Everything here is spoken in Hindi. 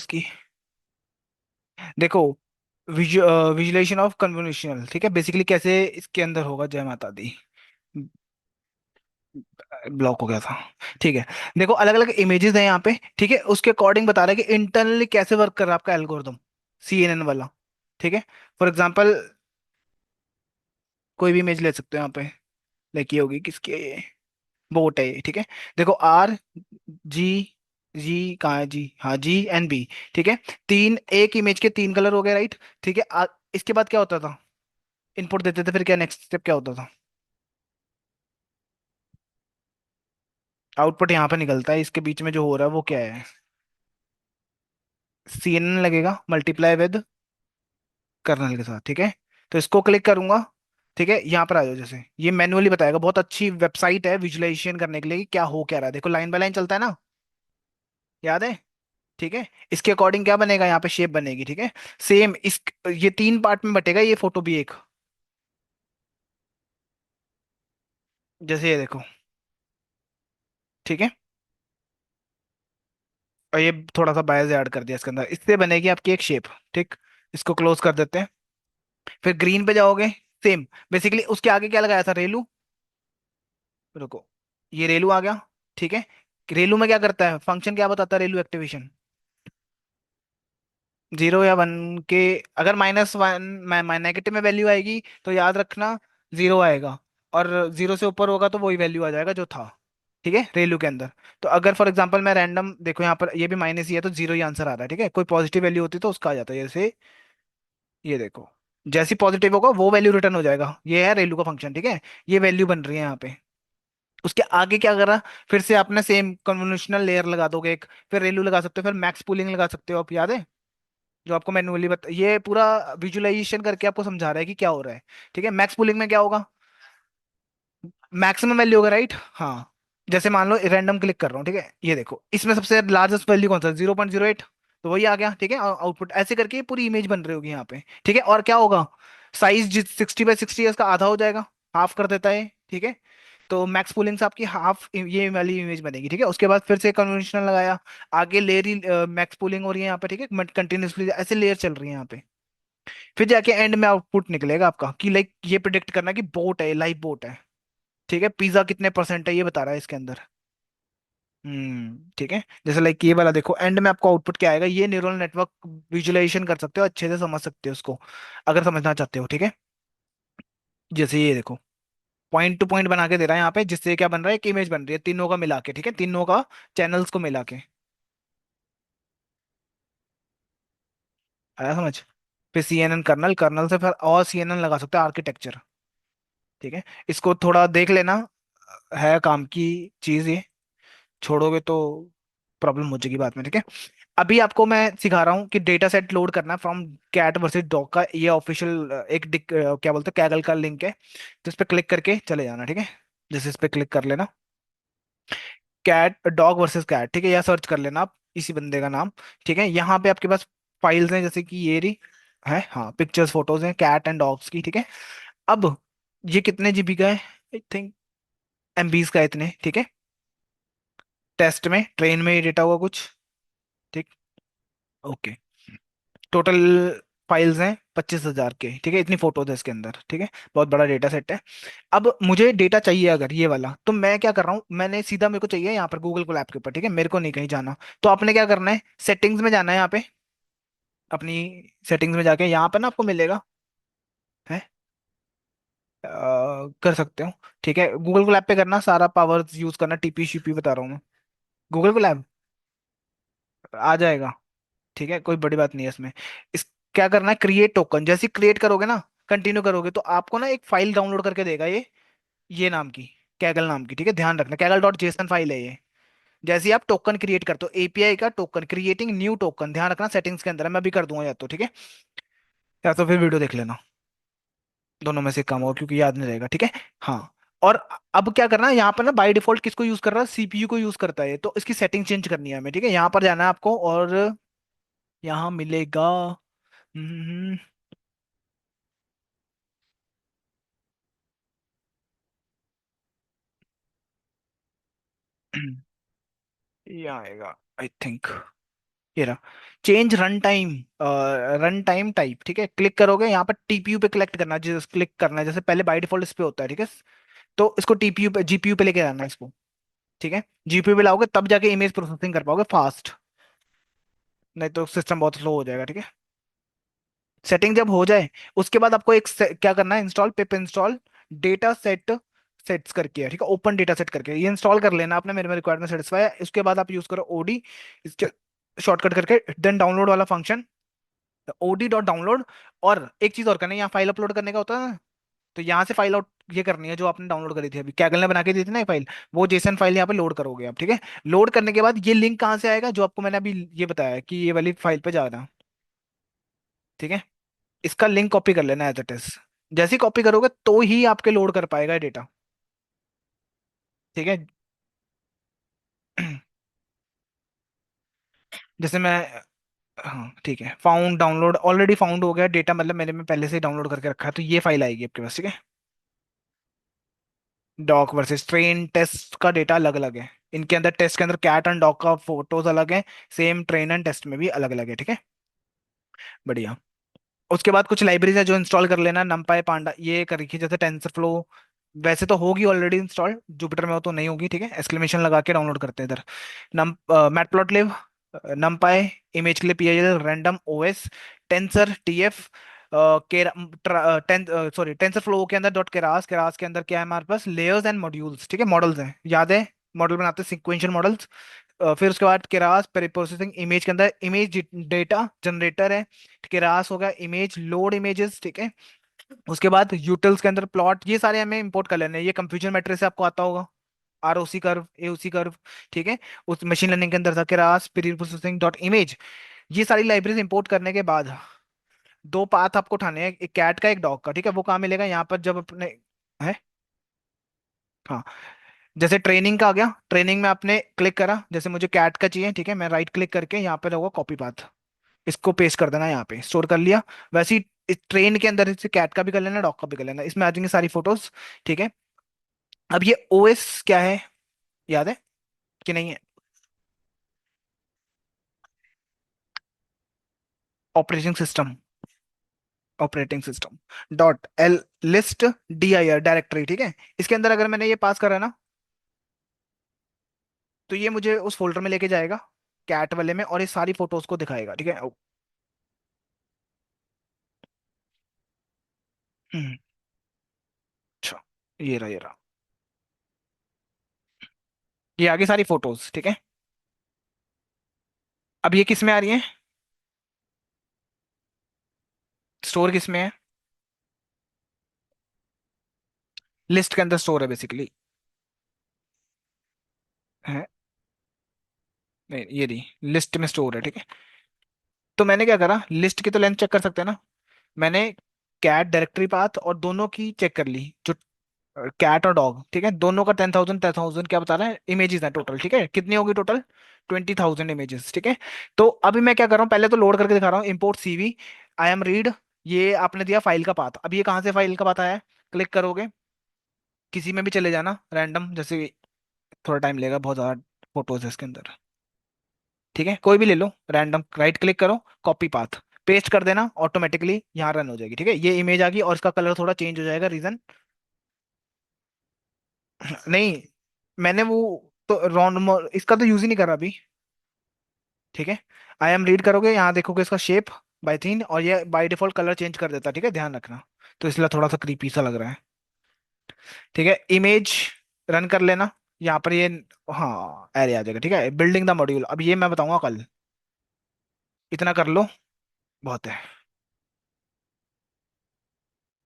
इसकी। देखो, विजुअलाइजेशन ऑफ कन्वोल्यूशनल, ठीक है, बेसिकली कैसे इसके अंदर होगा, जय माता दी। ब्लॉक हो गया था। ठीक है। देखो, अलग अलग इमेजेस हैं यहाँ पे, ठीक है, उसके अकॉर्डिंग बता रहा है कि इंटरनली कैसे वर्क कर रहा है आपका एल्गोरिदम, CNN वाला। ठीक है। फॉर एग्जांपल, कोई भी इमेज ले सकते हो यहाँ पे। लाइक ये होगी किसकी है, ये बोट है ये, ठीक है। देखो, जी, जी कहाँ है जी, हाँ, GNB। ठीक है। तीन, एक इमेज के तीन कलर हो गए, राइट। ठीक है। इसके बाद क्या होता था, इनपुट देते थे, फिर क्या नेक्स्ट स्टेप क्या होता था। आउटपुट यहाँ पे निकलता है, इसके बीच में जो हो रहा है वो क्या है, CNN लगेगा मल्टीप्लाई विद कर्नल के साथ, ठीक है। तो इसको क्लिक करूंगा, ठीक है, यहाँ पर आ जाओ। जैसे ये मैन्युअली बताएगा, बहुत अच्छी वेबसाइट है विजुअलाइजेशन करने के लिए कि क्या हो क्या रहा है। देखो, लाइन बाय लाइन चलता है ना, याद है। ठीक है। इसके अकॉर्डिंग क्या बनेगा, यहाँ पे शेप बनेगी, ठीक है। सेम इस, ये तीन पार्ट में बटेगा ये फोटो भी एक। जैसे ये देखो, ठीक है। और ये थोड़ा सा बायस ऐड कर दिया इसके अंदर, इससे बनेगी आपकी एक शेप। ठीक। इसको क्लोज कर देते हैं। फिर ग्रीन पे जाओगे, सेम। बेसिकली उसके आगे क्या लगाया था, रेलू। रुको, ये रेलू आ गया, ठीक है। रेलू में क्या करता है, फंक्शन क्या बताता है रेलू एक्टिवेशन, 0 या 1 के। अगर -1 नेगेटिव में वैल्यू आएगी तो याद रखना 0 आएगा, और 0 से ऊपर होगा तो वही वैल्यू आ जाएगा जो था, ठीक है, रेलू के अंदर। तो अगर फॉर एग्जांपल मैं रैंडम, देखो यहाँ पर ये भी माइनस ही है तो 0 ही आंसर आ रहा है, ठीक है। कोई पॉजिटिव वैल्यू होती तो उसका आ जाता है, जैसे ये देखो, जैसी पॉजिटिव होगा वो वैल्यू रिटर्न हो जाएगा। ये है रेलू का फंक्शन, ठीक है। ये वैल्यू बन रही है यहाँ पे। उसके आगे क्या करा, फिर से आपने सेम कन्वोल्यूशनल लेयर लगा दोगे एक, फिर रेलू लगा सकते हो, फिर मैक्स पूलिंग लगा सकते हो, आप याद है, जो आपको मैन्युअली ये पूरा विजुअलाइजेशन करके आपको समझा रहा है कि क्या हो रहा है। ठीक है। मैक्स पूलिंग में क्या होगा, मैक्सिमम वैल्यू होगा, राइट, हाँ। जैसे मान लो रैंडम क्लिक कर रहा हूँ, ठीक है, ये देखो, इसमें सबसे लार्जेस्ट वैल्यू कौन सा, 0.08, तो वही आ गया, ठीक है। आउटपुट ऐसे करके ये पूरी इमेज बन रही होगी यहाँ पे, ठीक है। और क्या होगा, साइज जिस 60 बाई 60 है, इसका आधा हो जाएगा, हाफ कर देता है, ठीक है। तो मैक्स पूलिंग से आपकी हाफ ये वाली इमेज बनेगी, ठीक है। उसके बाद फिर से कन्वेंशनल लगाया, आगे लेयर ही मैक्स पूलिंग हो रही है यहाँ पे, ठीक है, कंटिन्यूसली ऐसे लेयर चल रही है यहाँ पे। फिर जाके एंड में आउटपुट निकलेगा आपका कि लाइक ये प्रिडिक्ट करना कि बोट है, लाइव बोट है, ठीक है। पिज्जा कितने परसेंट है ये बता रहा है इसके अंदर। ठीक है। जैसे लाइक ये वाला देखो, एंड में आपको आउटपुट क्या आएगा, ये न्यूरल नेटवर्क विजुअलाइजेशन कर सकते हो, अच्छे से समझ सकते हो उसको, अगर समझना चाहते हो, ठीक है। जैसे ये देखो, पॉइंट टू पॉइंट बना के दे रहा है यहाँ पे, जिससे क्या बन रहा है, एक इमेज बन रही है तीनों का मिला के, ठीक है, तीनों का चैनल्स को मिला के। आया समझ। फिर CNN कर्नल, कर्नल से फिर और CNN लगा सकते हो, आर्किटेक्चर, ठीक है। इसको थोड़ा देख लेना, है काम की चीज ये, छोड़ोगे तो प्रॉब्लम हो जाएगी बाद में, ठीक है। अभी आपको मैं सिखा रहा हूँ कि डेटा सेट लोड करना फ्रॉम कैट वर्सेस डॉग का, ये ऑफिशियल क्या बोलते हैं, कैगल का लिंक है। तो इस पर क्लिक करके चले जाना, ठीक है। जैसे इस पर क्लिक कर लेना, कैट डॉग वर्सेस कैट, ठीक है, या सर्च कर लेना आप इसी बंदे का नाम, ठीक है। यहाँ पे आपके पास फाइल्स हैं, जैसे कि ये रही है, हाँ, पिक्चर्स फोटोज हैं कैट एंड डॉग्स की, ठीक है। अब ये कितने GB का है, आई थिंक MBs का है इतने, ठीक है। टेस्ट में, ट्रेन में ये डेटा हुआ कुछ, ठीक, ओके। टोटल फाइल्स हैं 25,000 के, ठीक है, इतनी फोटोज है इसके अंदर, ठीक है। बहुत बड़ा डेटा सेट है। अब मुझे डेटा चाहिए अगर ये वाला, तो मैं क्या कर रहा हूँ, मैंने सीधा, मेरे को चाहिए यहाँ पर गूगल कोलैब के ऊपर, ठीक है, मेरे को नहीं कहीं जाना। तो आपने क्या करना है, सेटिंग्स में जाना है, यहाँ पे अपनी सेटिंग्स में जाके यहाँ पर ना आपको मिलेगा, है, कर सकते हो, ठीक है। गूगल कोलैब पे करना, सारा पावर यूज करना, TP शिपी बता रहा हूँ मैं। गूगल कोलैब आ जाएगा, ठीक है, कोई बड़ी बात नहीं है इसमें। इस क्या करना है, क्रिएट टोकन, जैसे क्रिएट करोगे ना, कंटिन्यू करोगे तो आपको ना एक फाइल डाउनलोड करके देगा ये नाम की, कैगल नाम की, ठीक है, ध्यान रखना, कैगल.json फाइल है ये। जैसे ही आप टोकन क्रिएट करते हो, API का टोकन, क्रिएटिंग न्यू टोकन, ध्यान रखना सेटिंग्स के अंदर है, मैं अभी कर दूंगा या तो, ठीक है, या तो फिर वीडियो देख लेना, दोनों में से एक काम होगा क्योंकि याद नहीं रहेगा, ठीक है। हाँ। और अब क्या करना है, यहाँ पर ना बाय डिफॉल्ट किसको यूज कर रहा है, CPU को यूज करता है, तो इसकी सेटिंग चेंज करनी है हमें, ठीक है। यहाँ पर जाना है आपको, और यहाँ मिलेगा, हम्म, ये आएगा आई थिंक, ये रहा। Change run time, run time type, ठीक है, क्लिक करोगे यहाँ पर टीपीयू पे कलेक्ट करना है, जैसे क्लिक करना है, जैसे पहले बाय डिफॉल्ट इस पे होता है, ठीक है। तो इसको टीपीयू पे, जीपीयू पे लेके जाना है इसको, ठीक है। जीपीयू पे लाओगे तब जाके इमेज प्रोसेसिंग कर पाओगे फास्ट, नहीं तो सिस्टम बहुत स्लो हो जाएगा, ठीक है। सेटिंग जब हो जाए, उसके बाद आपको एक क्या करना है, इंस्टॉल पिप इंस्टॉल डेटा सेट सेट्स करके है, ठीक है, ओपन डेटा सेट करके ये इंस्टॉल कर लेना आपने, मेरे में रिक्वायरमेंट सेटिस्फाई है। उसके बाद आप यूज करो ओडी, इसके शॉर्टकट करके देन डाउनलोड वाला फंक्शन, ओडी डॉट डाउनलोड। और एक चीज और करनी है, यहाँ फाइल अपलोड करने का होता है ना, तो यहाँ से फाइल आउट ये करनी है जो आपने डाउनलोड करी थी अभी, कैगल ने बना के दी थी ना फाइल, वो जेसन फाइल यहाँ पे लोड करोगे आप, ठीक है। लोड करने के बाद ये लिंक कहाँ से आएगा, जो आपको मैंने अभी ये बताया कि ये वाली फाइल पे जाना, ठीक है। इसका लिंक कॉपी कर लेना एज इट इज, जैसे ही कॉपी करोगे तो ही आपके लोड कर पाएगा डेटा, ठीक है। जैसे मैं, हाँ ठीक है, फाउंड डाउनलोड ऑलरेडी फाउंड हो गया डेटा, मतलब मैंने में पहले से ही डाउनलोड करके रखा है, तो ये फाइल आएगी आपके पास, ठीक है। डॉक वर्सेस ट्रेन टेस्ट का डेटा अलग अलग है, इनके अंदर टेस्ट के अंदर कैट एंड डॉग का फोटोज अलग है, सेम ट्रेन एंड टेस्ट में भी अलग अलग है, ठीक है। बढ़िया। उसके बाद कुछ लाइब्रेरीज है जो इंस्टॉल कर लेना, नमपाई पांडा ये कर रखी है, जैसे टेंसरफ्लो वैसे तो होगी ऑलरेडी इंस्टॉल, जुपिटर में हो तो नहीं होगी, ठीक है, एक्सक्लेमेशन लगा के डाउनलोड करते हैं इधर। Num matplotlib, numpy, image clip PL, random OS, tensor TF, ten sorry TensorFlow के अंदर डॉट केरास, केरास के अंदर क्या है हमारे पास, लेयर्स एंड मॉड्यूल्स, ठीक है, मॉडल्स हैं, याद है, मॉडल बनाते हैं सिक्वेंशियल मॉडल्स। फिर उसके बाद केरास प्री प्रोसेसिंग, इमेज के अंदर इमेज डेटा जनरेटर है, केरास हो गया इमेज लोड इमेजेस, ठीक है। उसके बाद यूटिल्स के अंदर प्लॉट, ये सारे हमें इंपोर्ट कर लेने हैं, ये कंफ्यूजन मैट्रिक्स से आपको आता होगा, आरओसी कर्व, एओसी कर्व, ठीक है। उस मशीन लर्निंग के अंदर था Keras pre processing dot image. ये सारी लाइब्रेरीज इंपोर्ट करने के बाद दो पाथ आपको उठाने हैं, एक कैट का एक डॉग का, ठीक है। वो कहाँ मिलेगा, यहाँ पर जब अपने है, हाँ, जैसे ट्रेनिंग का आ गया, ट्रेनिंग में आपने क्लिक करा, जैसे मुझे कैट का चाहिए, ठीक है, मैं राइट क्लिक करके यहाँ पे होगा कॉपी पाथ, इसको पेस्ट कर देना, यहाँ पे स्टोर कर लिया। वैसे ही इस ट्रेन के अंदर इसे कैट का भी कर लेना, डॉग का भी कर लेना, इसमें आ जाएंगे सारी फोटोज, ठीक है। अब ये ओएस क्या है, याद है कि नहीं है, operating system, operating system dot L list dir directory, ठीक है। इसके अंदर अगर मैंने ये पास करा ना, तो ये मुझे उस फोल्डर में लेके जाएगा, कैट वाले में, और ये सारी फोटोज को दिखाएगा, ठीक है। हम्म, अच्छा, ये रहा, ये आगे सारी फोटोज, ठीक है। अब ये किस में आ रही है, स्टोर किस में है, लिस्ट के अंदर स्टोर है बेसिकली, है, नहीं ये रही, लिस्ट में स्टोर है, ठीक है। तो मैंने क्या करा, लिस्ट की तो लेंथ चेक कर सकते हैं ना, मैंने कैट डायरेक्टरी पाथ और दोनों की चेक कर ली, जो कैट और डॉग, ठीक है, दोनों का 10,000 क्या बता रहा है, इमेजेस है टोटल, ठीक है, कितनी होगी टोटल, 20,000 इमेजेस, ठीक है। तो अभी मैं क्या कर रहा हूँ, पहले तो लोड करके दिखा रहा हूँ, import CV, I am read, ये आपने दिया फाइल का पाथ, अब ये कहाँ से फाइल का पाथ आया है, क्लिक करोगे, किसी में भी चले जाना रैंडम, जैसे थोड़ा टाइम लेगा, बहुत ज़्यादा फोटोज है इसके अंदर, ठीक है, कोई भी ले लो रैंडम, राइट क्लिक करो, कॉपी पाथ, पेस्ट कर देना, ऑटोमेटिकली यहाँ रन हो जाएगी, ठीक है। ये इमेज आ गई और इसका कलर थोड़ा चेंज हो जाएगा, रीजन नहीं, मैंने वो तो रॉन इसका तो यूज ही नहीं करा अभी, ठीक है। आई एम रीड करोगे, यहाँ देखोगे इसका शेप बाय थीन, और ये बाय डिफॉल्ट कलर चेंज कर देता है, ठीक है, ध्यान रखना, तो इसलिए थोड़ा सा क्रीपी सा लग रहा है, ठीक है। इमेज रन कर लेना, यहाँ पर ये, हाँ एरे आ जाएगा, ठीक है। बिल्डिंग द मॉड्यूल, अब ये मैं बताऊंगा कल, इतना कर लो बहुत है।